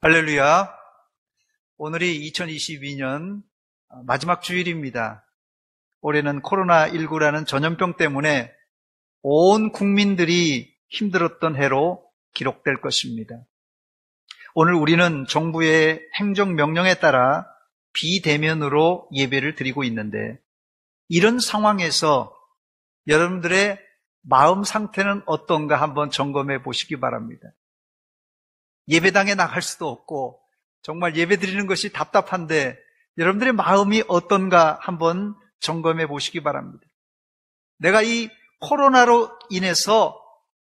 할렐루야. 오늘이 2022년 마지막 주일입니다. 올해는 코로나19라는 전염병 때문에 온 국민들이 힘들었던 해로 기록될 것입니다. 오늘 우리는 정부의 행정명령에 따라 비대면으로 예배를 드리고 있는데, 이런 상황에서 여러분들의 마음 상태는 어떤가 한번 점검해 보시기 바랍니다. 예배당에 나갈 수도 없고 정말 예배 드리는 것이 답답한데 여러분들의 마음이 어떤가 한번 점검해 보시기 바랍니다. 내가 이 코로나로 인해서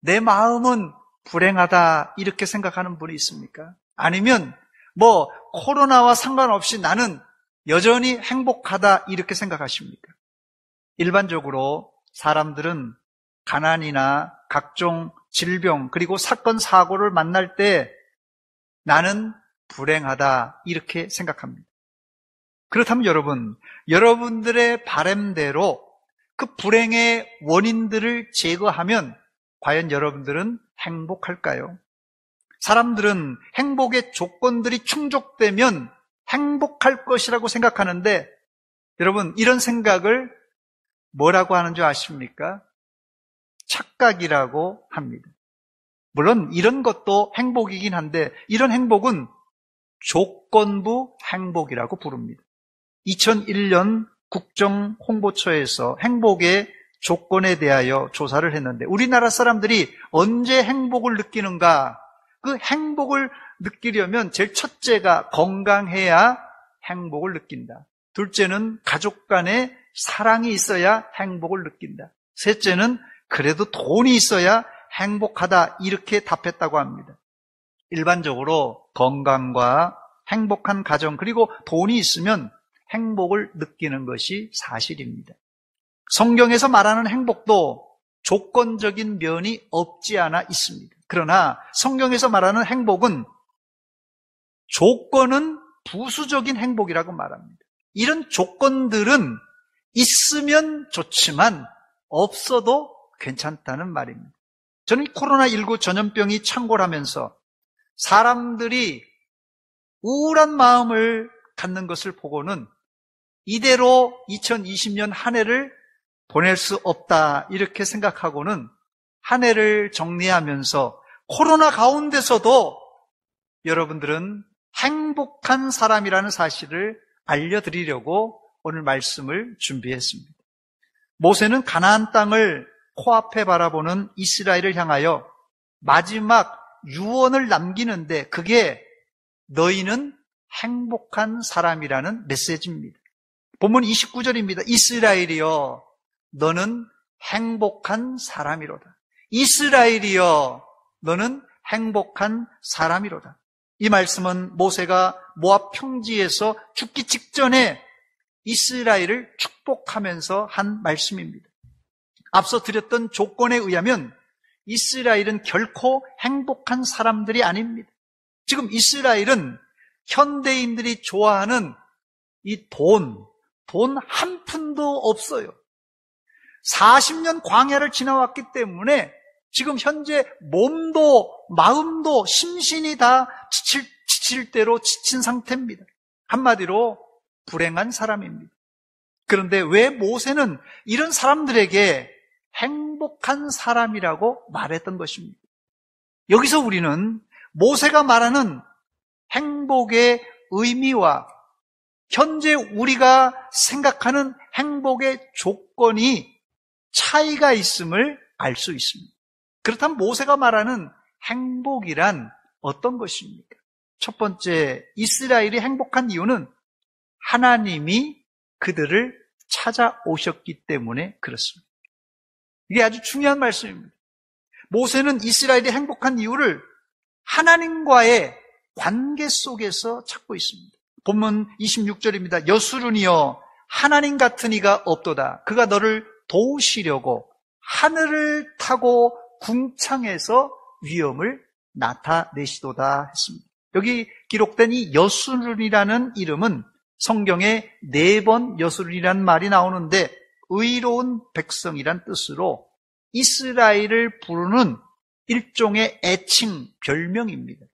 내 마음은 불행하다 이렇게 생각하는 분이 있습니까? 아니면 코로나와 상관없이 나는 여전히 행복하다 이렇게 생각하십니까? 일반적으로 사람들은 가난이나 각종 질병 그리고 사건 사고를 만날 때 나는 불행하다 이렇게 생각합니다. 그렇다면 여러분들의 바람대로 그 불행의 원인들을 제거하면 과연 여러분들은 행복할까요? 사람들은 행복의 조건들이 충족되면 행복할 것이라고 생각하는데, 여러분 이런 생각을 뭐라고 하는 줄 아십니까? 착각이라고 합니다. 물론 이런 것도 행복이긴 한데 이런 행복은 조건부 행복이라고 부릅니다. 2001년 국정홍보처에서 행복의 조건에 대하여 조사를 했는데, 우리나라 사람들이 언제 행복을 느끼는가? 그 행복을 느끼려면 제일 첫째가 건강해야 행복을 느낀다. 둘째는 가족 간의 사랑이 있어야 행복을 느낀다. 셋째는 그래도 돈이 있어야 행복하다 이렇게 답했다고 합니다. 일반적으로 건강과 행복한 가정 그리고 돈이 있으면 행복을 느끼는 것이 사실입니다. 성경에서 말하는 행복도 조건적인 면이 없지 않아 있습니다. 그러나 성경에서 말하는 행복은 조건은 부수적인 행복이라고 말합니다. 이런 조건들은 있으면 좋지만 없어도 괜찮다는 말입니다. 저는 코로나19 전염병이 창궐하면서 사람들이 우울한 마음을 갖는 것을 보고는 이대로 2020년 한 해를 보낼 수 없다 이렇게 생각하고는 한 해를 정리하면서 코로나 가운데서도 여러분들은 행복한 사람이라는 사실을 알려드리려고 오늘 말씀을 준비했습니다. 모세는 가나안 땅을 코앞에 바라보는 이스라엘을 향하여 마지막 유언을 남기는데, 그게 너희는 행복한 사람이라는 메시지입니다. 본문 29절입니다. 이스라엘이여 너는 행복한 사람이로다. 이스라엘이여 너는 행복한 사람이로다. 이 말씀은 모세가 모압 평지에서 죽기 직전에 이스라엘을 축복하면서 한 말씀입니다. 앞서 드렸던 조건에 의하면 이스라엘은 결코 행복한 사람들이 아닙니다. 지금 이스라엘은 현대인들이 좋아하는 이 돈 한 푼도 없어요. 40년 광야를 지나왔기 때문에 지금 현재 몸도 마음도 심신이 다 지칠 대로 지친 상태입니다. 한마디로 불행한 사람입니다. 그런데 왜 모세는 이런 사람들에게 행복한 사람이라고 말했던 것입니다. 여기서 우리는 모세가 말하는 행복의 의미와 현재 우리가 생각하는 행복의 조건이 차이가 있음을 알 수 있습니다. 그렇다면 모세가 말하는 행복이란 어떤 것입니까? 첫 번째, 이스라엘이 행복한 이유는 하나님이 그들을 찾아오셨기 때문에 그렇습니다. 이게 아주 중요한 말씀입니다. 모세는 이스라엘이 행복한 이유를 하나님과의 관계 속에서 찾고 있습니다. 본문 26절입니다. 여수run이여 하나님 같은 이가 없도다. 그가 너를 도우시려고 하늘을 타고 궁창에서 위엄을 나타내시도다 했습니다. 여기 기록된 이 여수run이라는 이름은 성경에 4번 여수run이라는 말이 나오는데, 의로운 백성이란 뜻으로 이스라엘을 부르는 일종의 애칭, 별명입니다.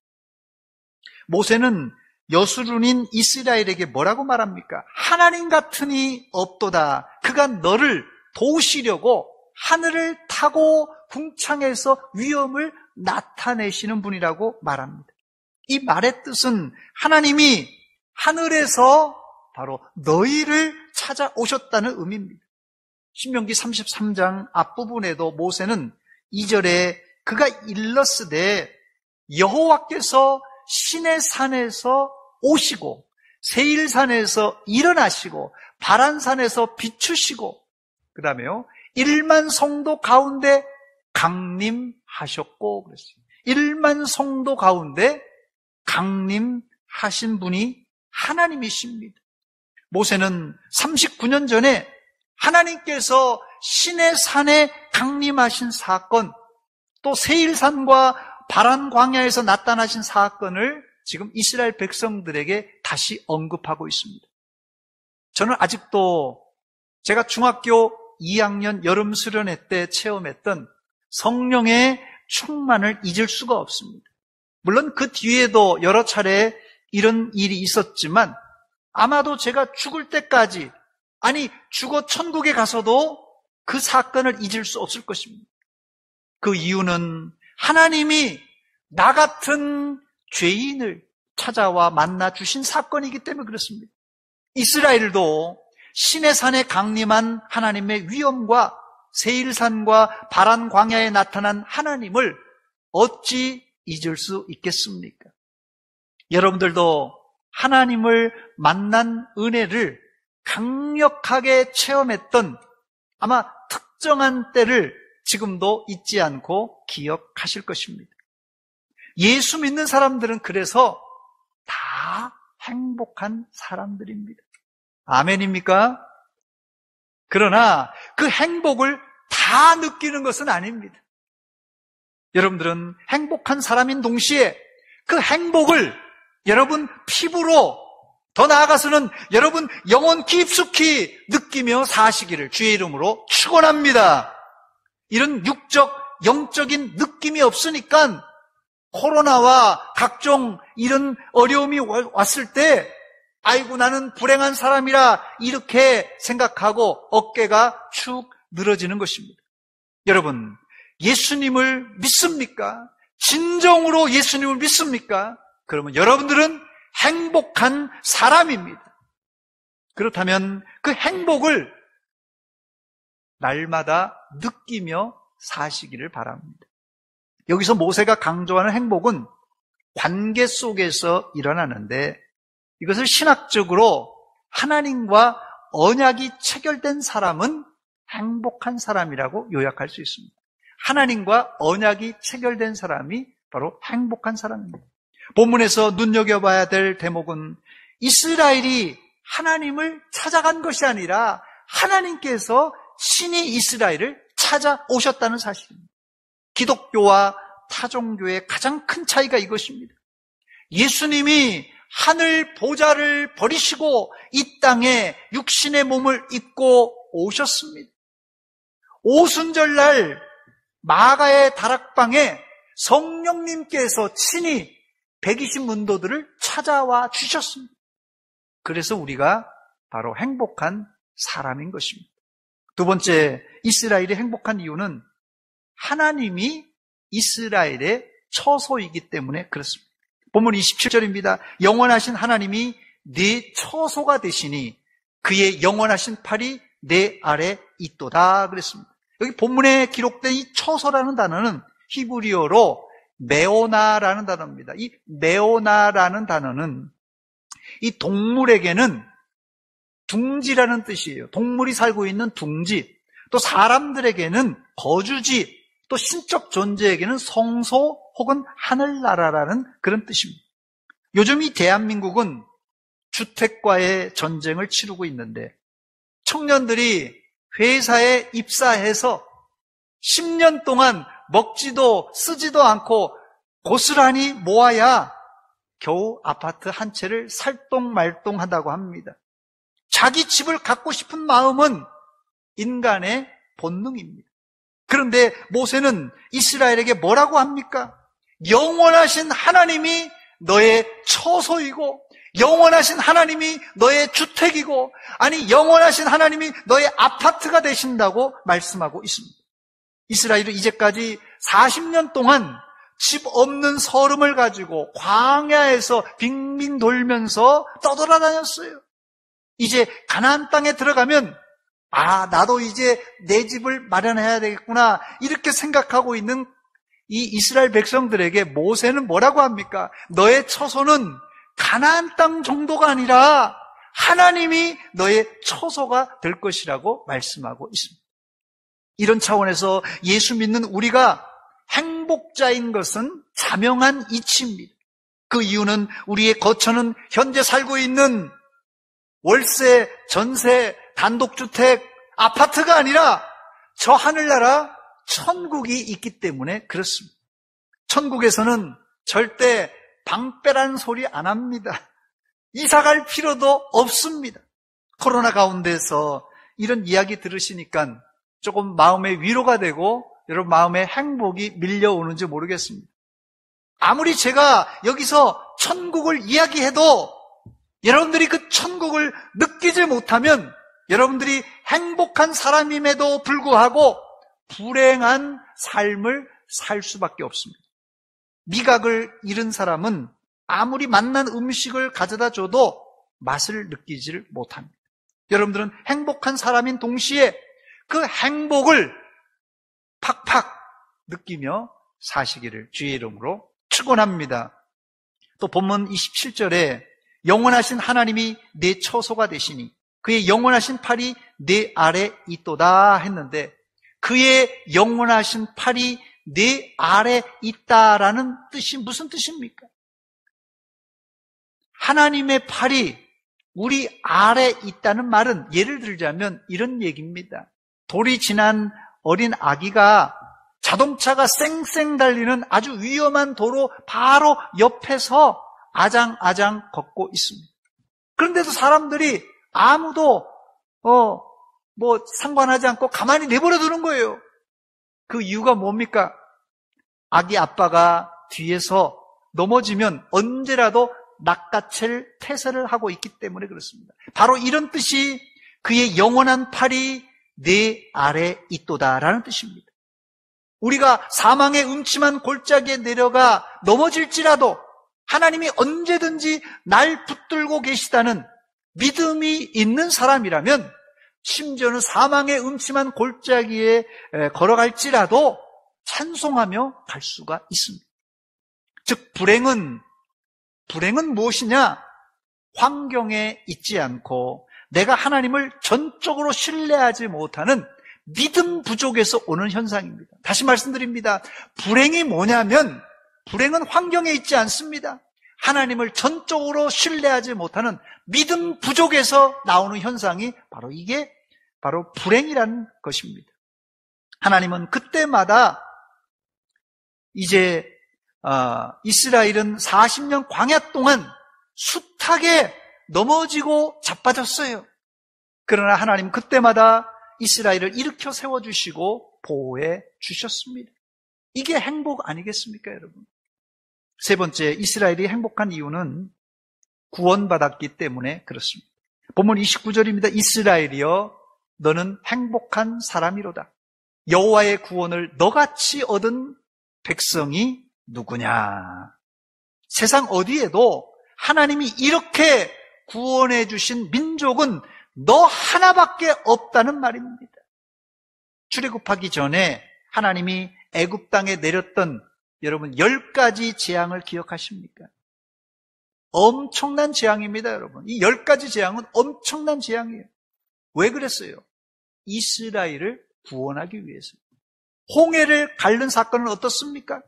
모세는 여수룬인 이스라엘에게 뭐라고 말합니까? 하나님 같은 이 없도다. 그가 너를 도우시려고 하늘을 타고 궁창에서 위엄을 나타내시는 분이라고 말합니다. 이 말의 뜻은 하나님이 하늘에서 바로 너희를 찾아오셨다는 의미입니다. 신명기 33장 앞부분에도 모세는 2절에 그가 일렀으되 여호와께서 시내산에서 오시고 세일산에서 일어나시고 바란산에서 비추시고 그 다음에요 1만 성도 가운데 강림하셨고 그랬어요. 1만 성도 가운데 강림하신 분이 하나님이십니다. 모세는 39년 전에 하나님께서 시내산에 강림하신 사건, 또 세일산과 바란 광야에서 나타나신 사건을 지금 이스라엘 백성들에게 다시 언급하고 있습니다. 저는 아직도 제가 중학교 2학년 여름 수련회 때 체험했던 성령의 충만을 잊을 수가 없습니다. 물론 그 뒤에도 여러 차례 이런 일이 있었지만 아마도 제가 죽을 때까지, 아니 죽어 천국에 가서도 그 사건을 잊을 수 없을 것입니다. 그 이유는 하나님이 나 같은 죄인을 찾아와 만나 주신 사건이기 때문에 그렇습니다. 이스라엘도 시내산에 강림한 하나님의 위엄과 세일산과 바란 광야에 나타난 하나님을 어찌 잊을 수 있겠습니까? 여러분들도 하나님을 만난 은혜를 강력하게 체험했던 아마 특정한 때를 지금도 잊지 않고 기억하실 것입니다. 예수 믿는 사람들은 그래서 다 행복한 사람들입니다. 아멘입니까? 그러나 그 행복을 다 느끼는 것은 아닙니다. 여러분들은 행복한 사람인 동시에 그 행복을 여러분 피부로, 더 나아가서는 여러분 영혼 깊숙이 느끼며 사시기를 주의 이름으로 축원합니다. 이런 육적, 영적인 느낌이 없으니까 코로나와 각종 이런 어려움이 왔을 때 아이고 나는 불행한 사람이라 이렇게 생각하고 어깨가 축 늘어지는 것입니다. 여러분, 예수님을 믿습니까? 진정으로 예수님을 믿습니까? 그러면 여러분들은 행복한 사람입니다. 그렇다면 그 행복을 날마다 느끼며 사시기를 바랍니다. 여기서 모세가 강조하는 행복은 관계 속에서 일어나는데 이것을 신학적으로 하나님과 언약이 체결된 사람은 행복한 사람이라고 요약할 수 있습니다. 하나님과 언약이 체결된 사람이 바로 행복한 사람입니다. 본문에서 눈여겨봐야 될 대목은 이스라엘이 하나님을 찾아간 것이 아니라 하나님께서 신이 이스라엘을 찾아오셨다는 사실입니다. 기독교와 타종교의 가장 큰 차이가 이것입니다. 예수님이 하늘 보좌를 버리시고 이 땅에 육신의 몸을 입고 오셨습니다. 오순절날 마가의 다락방에 성령님께서 친히 120문도들을 찾아와 주셨습니다. 그래서 우리가 바로 행복한 사람인 것입니다. 두 번째, 이스라엘이 행복한 이유는 하나님이 이스라엘의 처소이기 때문에 그렇습니다. 본문 27절입니다. 영원하신 하나님이 네 처소가 되시니 그의 영원하신 팔이 내 아래 있도다 그랬습니다. 여기 본문에 기록된 이 처소라는 단어는 히브리어로 메오나라는 단어입니다. 이 메오나라는 단어는 이 동물에게는 둥지라는 뜻이에요. 동물이 살고 있는 둥지, 또 사람들에게는 거주지, 또 신적 존재에게는 성소 혹은 하늘나라라는 그런 뜻입니다. 요즘 이 대한민국은 주택과의 전쟁을 치르고 있는데 청년들이 회사에 입사해서 10년 동안 먹지도 쓰지도 않고 고스란히 모아야 겨우 아파트 한 채를 살똥말똥한다고 합니다. 자기 집을 갖고 싶은 마음은 인간의 본능입니다. 그런데 모세는 이스라엘에게 뭐라고 합니까? 영원하신 하나님이 너의 처소이고 영원하신 하나님이 너의 주택이고 아니 영원하신 하나님이 너의 아파트가 되신다고 말씀하고 있습니다. 이스라엘은 이제까지 40년 동안 집 없는 서름을 가지고 광야에서 빙빙 돌면서 떠돌아다녔어요. 이제 가나안 땅에 들어가면 나도 이제 내 집을 마련해야 되겠구나 이렇게 생각하고 있는 이 이스라엘 백성들에게 모세는 뭐라고 합니까? 너의 처소는 가나안 땅 정도가 아니라 하나님이 너의 처소가 될 것이라고 말씀하고 있습니다. 이런 차원에서 예수 믿는 우리가 행복자인 것은 자명한 이치입니다. 그 이유는 우리의 거처는 현재 살고 있는 월세, 전세, 단독주택, 아파트가 아니라 저 하늘나라 천국이 있기 때문에 그렇습니다. 천국에서는 절대 방 빼라는 소리 안 합니다. 이사 갈 필요도 없습니다. 코로나 가운데서 이런 이야기 들으시니까 조금 마음의 위로가 되고 여러분 마음에 행복이 밀려오는지 모르겠습니다. 아무리 제가 여기서 천국을 이야기해도 여러분들이 그 천국을 느끼지 못하면 여러분들이 행복한 사람임에도 불구하고 불행한 삶을 살 수밖에 없습니다. 미각을 잃은 사람은 아무리 맛난 음식을 가져다 줘도 맛을 느끼지를 못합니다. 여러분들은 행복한 사람인 동시에 그 행복을 팍팍 느끼며 사시기를 주의 이름으로 축원합니다. 또 본문 27절에 영원하신 하나님이 내 처소가 되시니 그의 영원하신 팔이 내 아래 있도다 했는데 그의 영원하신 팔이 내 아래 있다라는 뜻이 무슨 뜻입니까? 하나님의 팔이 우리 아래 있다는 말은 예를 들자면 이런 얘기입니다. 돌이 지난 어린 아기가 자동차가 쌩쌩 달리는 아주 위험한 도로 바로 옆에서 아장아장 걷고 있습니다. 그런데도 사람들이 아무도 상관하지 않고 가만히 내버려 두는 거예요. 그 이유가 뭡니까? 아기 아빠가 뒤에서 넘어지면 언제라도 낚아챌 태세를 하고 있기 때문에 그렇습니다. 바로 이런 뜻이 그의 영원한 팔이 내 아래 있도다라는 뜻입니다. 우리가 사망의 음침한 골짜기에 내려가 넘어질지라도 하나님이 언제든지 날 붙들고 계시다는 믿음이 있는 사람이라면 심지어는 사망의 음침한 골짜기에 걸어갈지라도 찬송하며 갈 수가 있습니다. 즉 불행은 무엇이냐? 환경에 있지 않고 내가 하나님을 전적으로 신뢰하지 못하는 믿음 부족에서 오는 현상입니다. 다시 말씀드립니다. 불행이 뭐냐면 불행은 환경에 있지 않습니다. 하나님을 전적으로 신뢰하지 못하는 믿음 부족에서 나오는 현상이 이게 바로 불행이라는 것입니다. 하나님은 그때마다 이제 이스라엘은 40년 광야 동안 숱하게 넘어지고 자빠졌어요. 그러나 하나님 그때마다 이스라엘을 일으켜 세워주시고 보호해 주셨습니다. 이게 행복 아니겠습니까, 여러분? 세 번째, 이스라엘이 행복한 이유는 구원받았기 때문에 그렇습니다. 본문 29절입니다. 이스라엘이여 너는 행복한 사람이로다. 여호와의 구원을 너같이 얻은 백성이 누구냐? 세상 어디에도 하나님이 이렇게 구원해 주신 민족은 너 하나밖에 없다는 말입니다. 출애굽하기 전에 하나님이 애굽 땅에 내렸던 여러분 10가지 재앙을 기억하십니까? 엄청난 재앙입니다, 여러분. 이 10가지 재앙은 엄청난 재앙이에요. 왜 그랬어요? 이스라엘을 구원하기 위해서. 홍해를 가른 사건은 어떻습니까?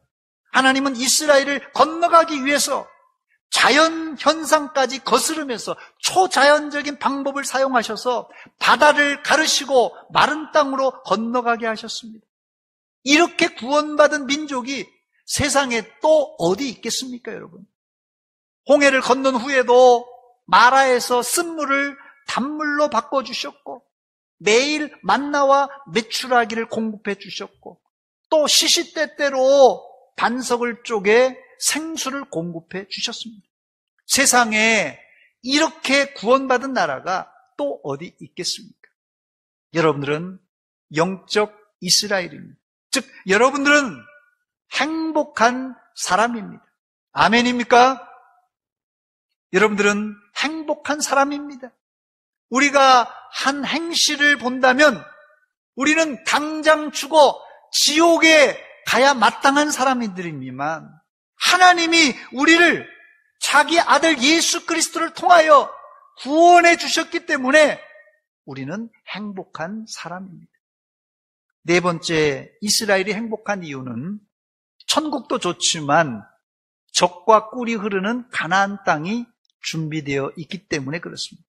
하나님은 이스라엘을 건너가기 위해서 자연 현상까지 거스르면서 초자연적인 방법을 사용하셔서 바다를 가르시고 마른 땅으로 건너가게 하셨습니다. 이렇게 구원받은 민족이 세상에 또 어디 있겠습니까, 여러분? 홍해를 건넌 후에도 마라에서 쓴물을 단물로 바꿔주셨고 매일 만나와 메추라기를 공급해 주셨고 또 시시때때로 반석을 쪼개 생수를 공급해 주셨습니다. 세상에 이렇게 구원받은 나라가 또 어디 있겠습니까? 여러분들은 영적 이스라엘입니다. 즉 여러분들은 행복한 사람입니다. 아멘입니까? 여러분들은 행복한 사람입니다. 우리가 한 행실을 본다면 우리는 당장 죽어 지옥에 가야 마땅한 사람들이지만 하나님이 우리를 자기 아들 예수 그리스도를 통하여 구원해 주셨기 때문에 우리는 행복한 사람입니다. 네 번째, 이스라엘이 행복한 이유는 천국도 좋지만 젖과 꿀이 흐르는 가나안 땅이 준비되어 있기 때문에 그렇습니다.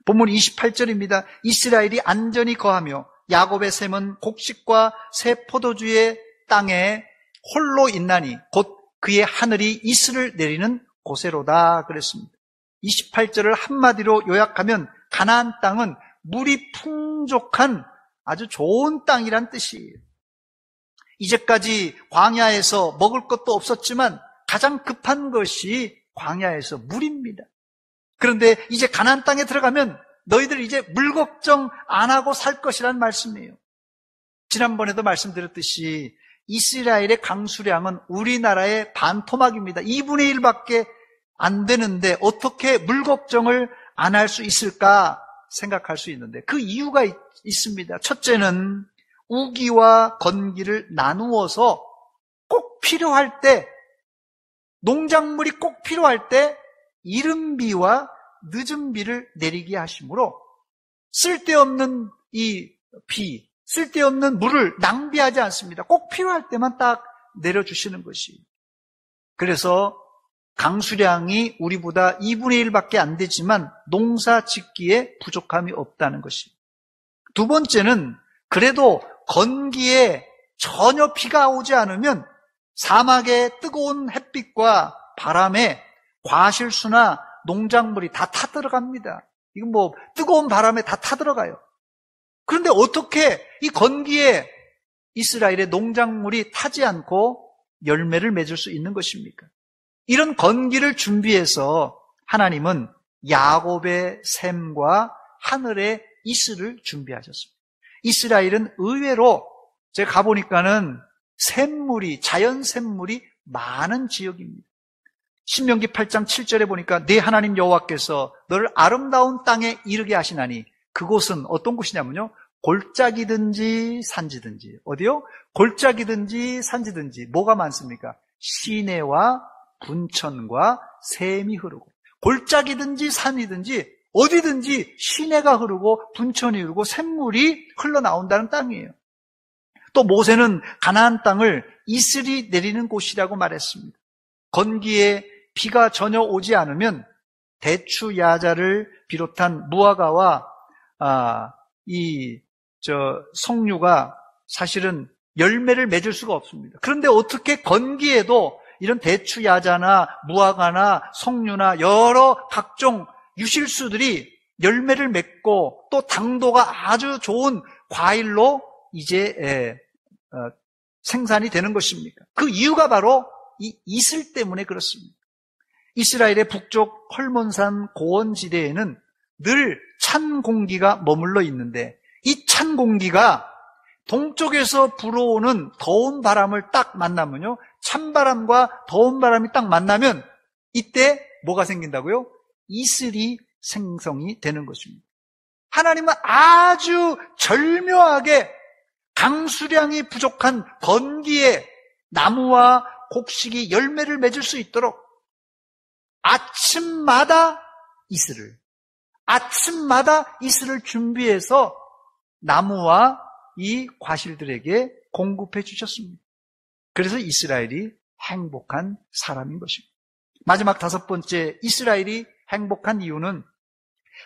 본문 28절입니다. 이스라엘이 안전히 거하며 야곱의 샘은 곡식과 새 포도주의 땅에 홀로 있나니 곧 그의 하늘이 이슬을 내리는 곳에로다 그랬습니다. 28절을 한마디로 요약하면 가나안 땅은 물이 풍족한 아주 좋은 땅이란 뜻이에요. 이제까지 광야에서 먹을 것도 없었지만 가장 급한 것이 광야에서 물입니다. 그런데 이제 가나안 땅에 들어가면 너희들 이제 물 걱정 안 하고 살 것이란 말씀이에요. 지난번에도 말씀드렸듯이 이스라엘의 강수량은 우리나라의 반토막입니다. 2분의 1밖에 안 되는데 어떻게 물 걱정을 안 할 수 있을까 생각할 수 있는데 그 이유가 있습니다. 첫째는 우기와 건기를 나누어서 꼭 필요할 때, 농작물이 꼭 필요할 때 이른 비와 늦은 비를 내리게 하심으로 쓸데없는 이 비, 쓸데없는 물을 낭비하지 않습니다. 꼭 필요할 때만 딱 내려주시는 것이. 그래서 강수량이 우리보다 2분의 1밖에 안 되지만 농사 짓기에 부족함이 없다는 것이. 두 번째는 그래도 건기에 전혀 비가 오지 않으면 사막의 뜨거운 햇빛과 바람에 과실수나 농작물이 다 타들어갑니다. 이건 뭐 뜨거운 바람에 다 타들어가요. 그런데 어떻게 이 건기에 이스라엘의 농작물이 타지 않고 열매를 맺을 수 있는 것입니까? 이런 건기를 준비해서 하나님은 야곱의 샘과 하늘의 이슬을 준비하셨습니다. 이스라엘은 의외로 제가 가보니까는 샘물이, 자연 샘물이 많은 지역입니다. 신명기 8장 7절에 보니까 내 하나님 여호와께서 너를 아름다운 땅에 이르게 하시나니 그곳은 어떤 곳이냐면요, 골짜기든지 산지든지. 어디요? 골짜기든지 산지든지. 뭐가 많습니까? 시내와 분천과 샘이 흐르고, 골짜기든지 산이든지 어디든지 시내가 흐르고 분천이 흐르고 샘물이 흘러나온다는 땅이에요. 또 모세는 가나안 땅을 이슬이 내리는 곳이라고 말했습니다. 건기에 비가 전혀 오지 않으면 대추 야자를 비롯한 무화과와 석류가 사실은 열매를 맺을 수가 없습니다. 그런데 어떻게 건기에도 이런 대추 야자나 무화과나 석류나 여러 각종 유실수들이 열매를 맺고 또 당도가 아주 좋은 과일로 이제 생산이 되는 것입니까? 그 이유가 바로 이 이슬 때문에 그렇습니다. 이스라엘의 북쪽 헐몬산 고원지대에는 늘 찬 공기가 머물러 있는데 이 찬 공기가 동쪽에서 불어오는 더운 바람을 딱 만나면요, 찬바람과 더운 바람이 딱 만나면 이때 뭐가 생긴다고요? 이슬이 생성이 되는 것입니다. 하나님은 아주 절묘하게 강수량이 부족한 건기에 나무와 곡식이 열매를 맺을 수 있도록 아침마다 이슬을 준비해서 나무와 이 과실들에게 공급해 주셨습니다. 그래서 이스라엘이 행복한 사람인 것입니다. 마지막 다섯 번째, 이스라엘이 행복한 이유는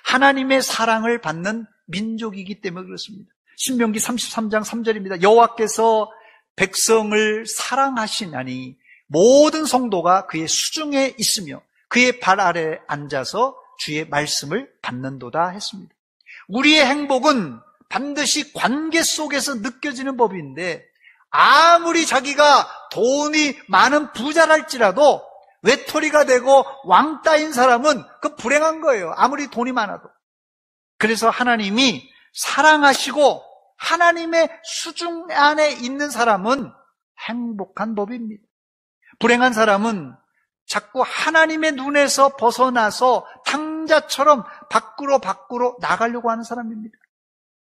하나님의 사랑을 받는 민족이기 때문에 그렇습니다. 신명기 33장 3절입니다. 여호와께서 백성을 사랑하시나니 모든 성도가 그의 수중에 있으며 그의 발 아래에 앉아서 주의 말씀을 받는도다 했습니다. 우리의 행복은 반드시 관계 속에서 느껴지는 법인데 아무리 자기가 돈이 많은 부자랄지라도 외톨이가 되고 왕따인 사람은 그 불행한 거예요. 아무리 돈이 많아도. 그래서 하나님이 사랑하시고 하나님의 수중 안에 있는 사람은 행복한 법입니다. 불행한 사람은 자꾸 하나님의 눈에서 벗어나서 탕자처럼 밖으로 나가려고 하는 사람입니다.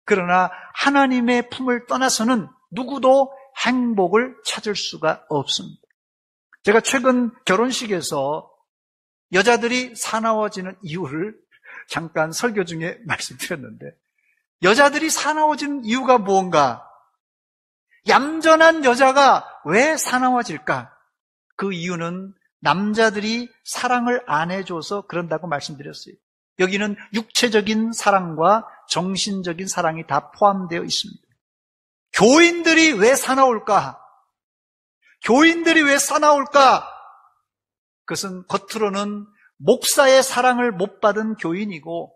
그러나 하나님의 품을 떠나서는 누구도 행복을 찾을 수가 없습니다. 제가 최근 결혼식에서 여자들이 사나워지는 이유를 잠깐 설교 중에 말씀드렸는데, 여자들이 사나워지는 이유가 무언가? 얌전한 여자가 왜 사나워질까? 그 이유는 남자들이 사랑을 안 해줘서 그런다고 말씀드렸어요. 여기는 육체적인 사랑과 정신적인 사랑이 다 포함되어 있습니다. 교인들이 왜 사나울까? 교인들이 왜 사나울까? 그것은 겉으로는 목사의 사랑을 못 받은 교인이고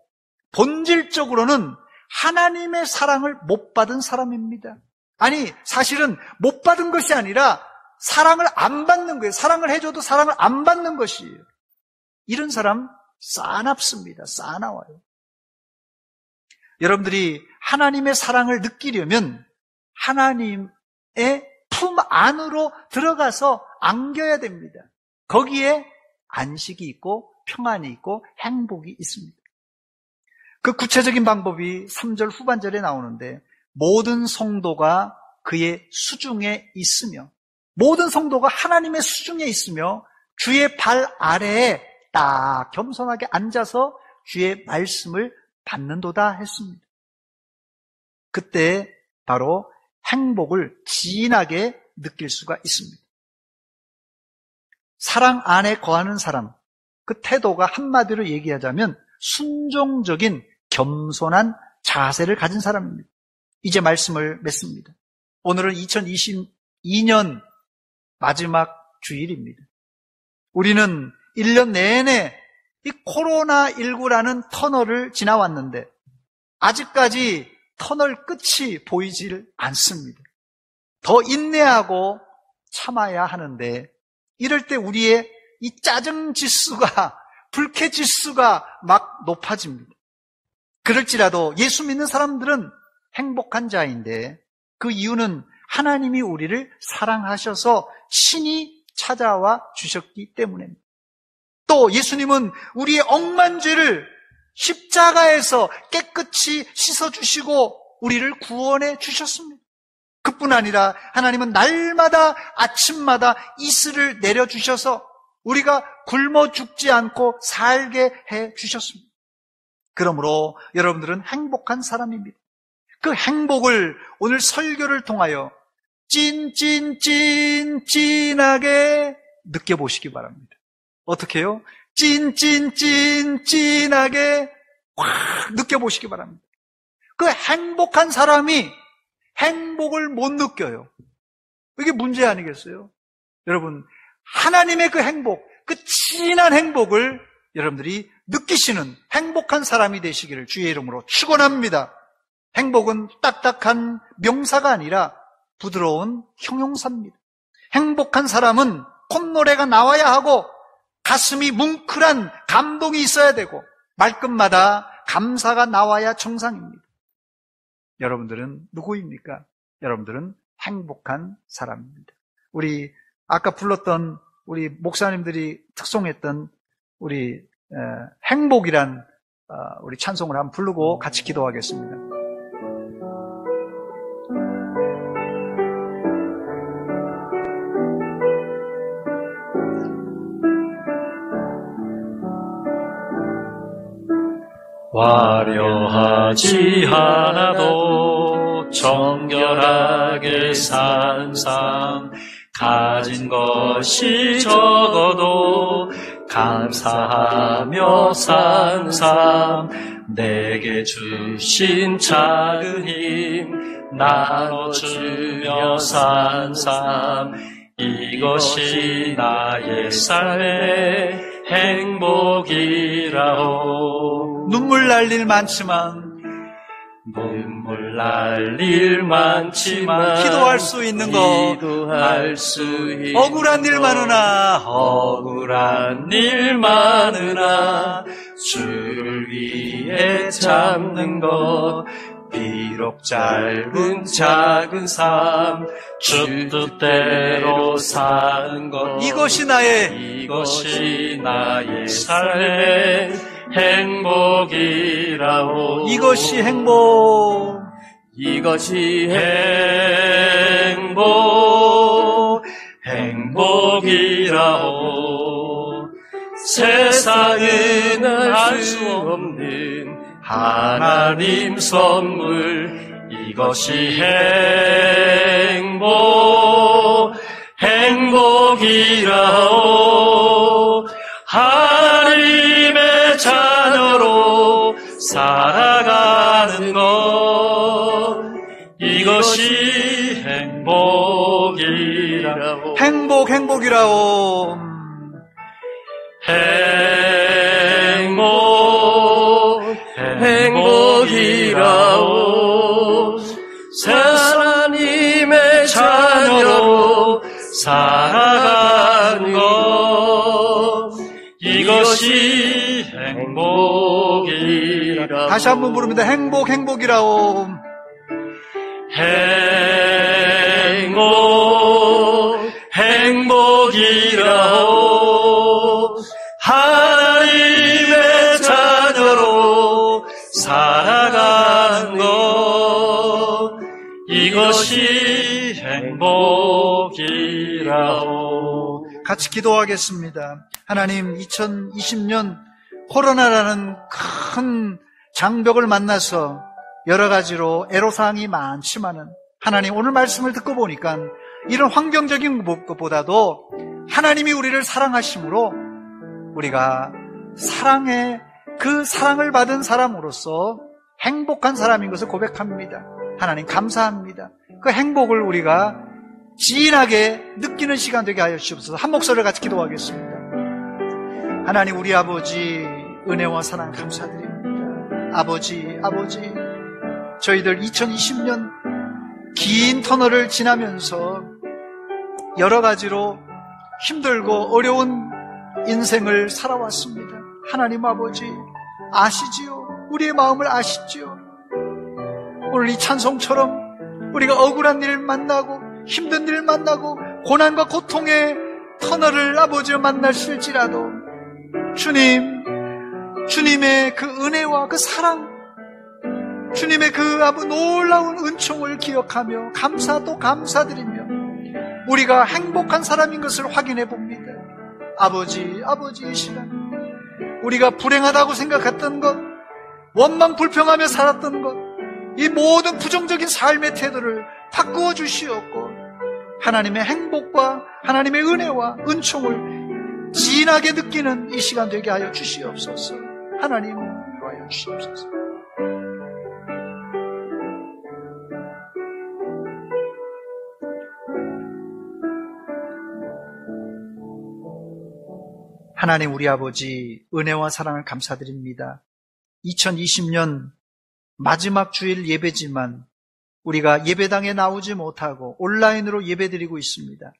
본질적으로는 하나님의 사랑을 못 받은 사람입니다. 아니, 사실은 못 받은 것이 아니라 사랑을 안 받는 거예요. 사랑을 해줘도 사랑을 안 받는 것이에요. 이런 사람 싸납습니다. 싸나워요. 여러분들이 하나님의 사랑을 느끼려면 하나님의 품 안으로 들어가서 안겨야 됩니다. 거기에 안식이 있고 평안이 있고 행복이 있습니다. 그 구체적인 방법이 3절 후반절에 나오는데, 모든 성도가 그의 수중에 있으며, 모든 성도가 하나님의 수중에 있으며 주의 발 아래에 딱 겸손하게 앉아서 주의 말씀을 받는도다 했습니다. 그때 바로 행복을 진하게 느낄 수가 있습니다. 사랑 안에 거하는 사람, 그 태도가 한마디로 얘기하자면 순종적인 겸손한 자세를 가진 사람입니다. 이제 말씀을 맺습니다. 오늘은 2022년 마지막 주일입니다. 우리는 1년 내내 이 코로나19라는 터널을 지나왔는데 아직까지 터널 끝이 보이질 않습니다. 더 인내하고 참아야 하는데, 이럴 때 우리의 이 짜증 지수가, 불쾌 지수가 막 높아집니다. 그럴지라도 예수 믿는 사람들은 행복한 자인데, 그 이유는 하나님이 우리를 사랑하셔서 친히 찾아와 주셨기 때문입니다. 또 예수님은 우리의 억만 죄를 십자가에서 깨끗이 씻어주시고 우리를 구원해 주셨습니다. 그뿐 아니라 하나님은 날마다 아침마다 이슬을 내려주셔서 우리가 굶어 죽지 않고 살게 해 주셨습니다. 그러므로 여러분들은 행복한 사람입니다. 그 행복을 오늘 설교를 통하여 찐하게 느껴보시기 바랍니다. 어떻게 해요? 찐하게 확 느껴보시기 바랍니다. 그 행복한 사람이 행복을 못 느껴요. 이게 문제 아니겠어요? 여러분, 하나님의 그 행복, 그 진한 행복을 여러분들이 느끼시는 행복한 사람이 되시기를 주의 이름으로 축원합니다. 행복은 딱딱한 명사가 아니라 부드러운 형용사입니다. 행복한 사람은 콧노래가 나와야 하고 가슴이 뭉클한 감동이 있어야 되고 말끝마다 감사가 나와야 정상입니다. 여러분들은 누구입니까? 여러분들은 행복한 사람입니다. 우리 아까 불렀던 우리 목사님들이 특송했던 우리 행복이란 우리 찬송을 한번 부르고 같이 기도하겠습니다. 화려하지 않아도 정결하게 사는 삶, 가진 것이 적어도 감사하며 사는 삶, 내게 주신 작은 힘 나눠주며 사는 삶, 이것이 나의 삶의 행복이라오. 눈물 날 일 많지만 눈물 잘날 일 많지만 기도할 수 있는 것, 기도할 수 있는 억울한 일 많으나 억울한 일 많으나 주를 위해 참는 것, 비록 짧은 작은 삶 주 뜻대로 사는 것, 이것이 나의 삶의 행복이라오. 이것이 행복, 이것이 행복이라오. 세상은 알 수 없는 하나님 선물, 이것이 행복이라오. 하나님의 자녀로 살아가는 것, 이것이 행복이라오. 행복이라오. 행복이라오. 하나님의 자녀로 살아가는 것, 이것이 행복이라오. 다시 한번 부릅니다. 행복이라오. 행복이라오. 하나님의 자녀로 살아가는 것, 이것이 행복이라오. 같이 기도하겠습니다. 하나님, 2020년 코로나라는 큰 장벽을 만나서 여러 가지로 애로사항이 많지만은, 하나님, 오늘 말씀을 듣고 보니까 이런 환경적인 것보다도 하나님이 우리를 사랑하심으로 우리가 그 사랑을 받은 사람으로서 행복한 사람인 것을 고백합니다. 하나님, 감사합니다. 그 행복을 우리가 진하게 느끼는 시간 되게 하여 주시옵소서. 한 목소리를 같이 기도하겠습니다. 하나님, 우리 아버지, 은혜와 사랑 감사드립니다. 아버지, 저희들 2020년 긴 터널을 지나면서 여러 가지로 힘들고 어려운 인생을 살아왔습니다. 하나님 아버지, 아시지요? 우리의 마음을 아시지요? 오늘 이 찬송처럼 우리가 억울한 일 만나고 힘든 일 만나고 고난과 고통의 터널을 아버지와 만나실지라도 주님의 그 은혜와 그 사랑, 주님의 그 놀라운 은총을 기억하며 감사드리며 우리가 행복한 사람인 것을 확인해 봅니다. 아버지, 이 시간 우리가 불행하다고 생각했던 것, 원망 불평하며 살았던 것, 이 모든 부정적인 삶의 태도를 바꾸어 주시옵고 하나님의 행복과 하나님의 은혜와 은총을 진하게 느끼는 이 시간 되게 하여 주시옵소서. 하나님, 위로하여 주시옵소서. 하나님, 우리 아버지, 은혜와 사랑을 감사드립니다. 2020년 마지막 주일 예배지만 우리가 예배당에 나오지 못하고 온라인으로 예배드리고 있습니다.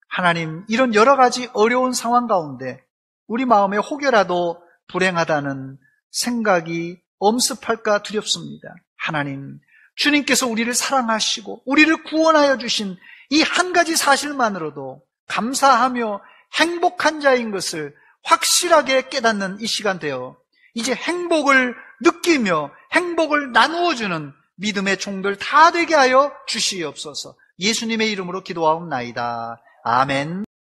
하나님, 이런 여러 가지 어려운 상황 가운데 우리 마음에 혹여라도 불행하다는 생각이 엄습할까 두렵습니다. 하나님, 주님께서 우리를 사랑하시고 우리를 구원하여 주신 이 한 가지 사실만으로도 감사하며 행복한 자인 것을 확실하게 깨닫는 이 시간 되어 이제 행복을 느끼며 행복을 나누어주는 믿음의 종들 다 되게 하여 주시옵소서. 예수님의 이름으로 기도하옵나이다. 아멘.